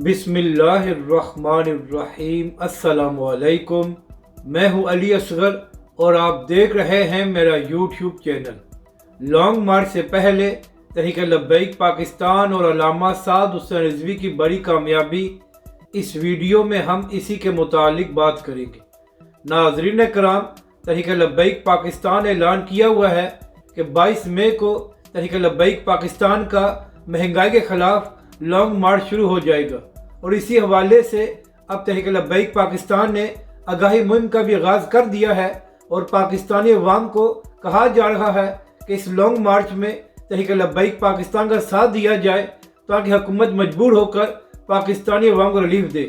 بسم اللہ الرحمن الرحیم۔ السلام علیکم، میں ہوں علی اصغر اور آپ دیکھ رہے ہیں میرا یوٹیوب چینل۔ لانگ مارچ سے پہلے تحریک لبیک پاکستان اور علامہ سعد حسین رضوی کی بڑی کامیابی، اس ویڈیو میں ہم اسی کے متعلق بات کریں گے۔ ناظرین کرام، تحریک لبیک پاکستان نے اعلان کیا ہوا ہے کہ 22 مئی کو تحریک لبیک پاکستان کا مہنگائی کے خلاف لانگ مارچ شروع ہو جائے گا، اور اسی حوالے سے اب تحریک لبیک پاکستان نے آگاہی مہم کا بھی آغاز کر دیا ہے، اور پاکستانی عوام کو کہا جا رہا ہے کہ اس لانگ مارچ میں تحریک لبیک پاکستان کا ساتھ دیا جائے تاکہ حکومت مجبور ہو کر پاکستانی عوام کو ریلیف دے۔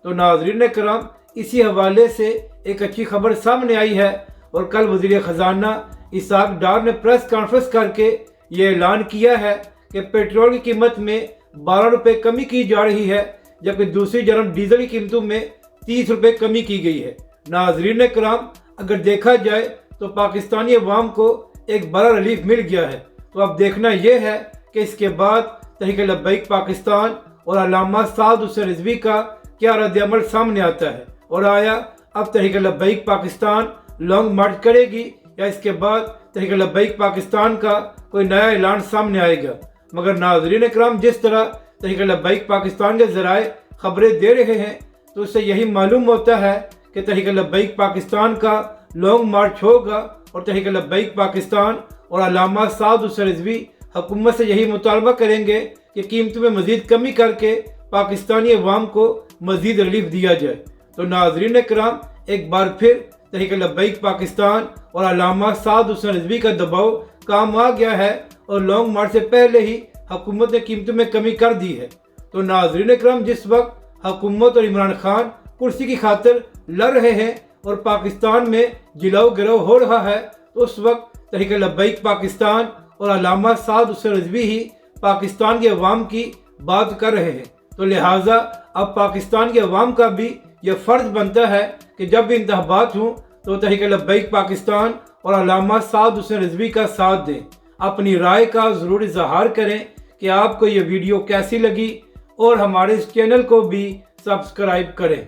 تو ناظرین کرام، اسی حوالے سے ایک اچھی خبر سامنے آئی ہے، اور کل وزیر خزانہ اسحاق ڈار نے پریس کانفرنس کر کے یہ اعلان کیا ہے کہ پیٹرول کی قیمت میں 12 روپے کمی کی جا رہی ہے، جبکہ دوسری جانب ڈیزل کی قیمتوں میں 30 روپے کمی کی گئی ہے۔ ناظرین کرام، اگر دیکھا جائے تو پاکستانی عوام کو ایک بڑا ریلیف مل گیا ہے۔ تو اب دیکھنا یہ ہے کہ اس کے بعد تحریک لبیک پاکستان اور علامہ سعد حسین رضوی کا کیا رد عمل سامنے آتا ہے، اور آیا اب تحریک لبیک پاکستان لانگ مارچ کرے گی یا اس کے بعد تحریک لبیک پاکستان کا کوئی نیا اعلان سامنے آئے گا۔ مگر ناظرین کرام، جس طرح تحریک لبیک پاکستان کے ذرائع خبریں دے رہے ہیں تو اس سے یہی معلوم ہوتا ہے کہ تحریک لبیک پاکستان کا لانگ مارچ ہوگا، اور تحریک لبیک پاکستان اور علامہ سعد حسین رضوی حکومت سے یہی مطالبہ کریں گے کہ قیمتوں میں مزید کمی کر کے پاکستانی عوام کو مزید ریلیف دیا جائے۔ تو ناظرین کرام، ایک بار پھر تحریک لبیک پاکستان اور علامہ سعد حسین رضوی کا دباؤ کام آ گیا ہے، اور لانگ مارچ سے پہلے ہی حکومت نے قیمتوں میں کمی کر دی ہے۔ تو ناظرین کرام، جس وقت حکومت اور عمران خان کرسی کی خاطر لڑ رہے ہیں اور پاکستان میں جلاؤ گرو ہو رہا ہے، تو اس وقت تحریک لبیک پاکستان اور علامہ سعد حسین رضوی ہی پاکستان کے عوام کی بات کر رہے ہیں۔ تو لہٰذا اب پاکستان کے عوام کا بھی یہ فرض بنتا ہے کہ جب بھی انتخابات ہوں تو تحریک لبیک پاکستان اور علامہ سعد حسین رضوی کا ساتھ دیں۔ اپنی رائے کا ضرور اظہار کریں کہ آپ کو یہ ویڈیو کیسی لگی، اور ہمارے اس چینل کو بھی سبسکرائب کریں۔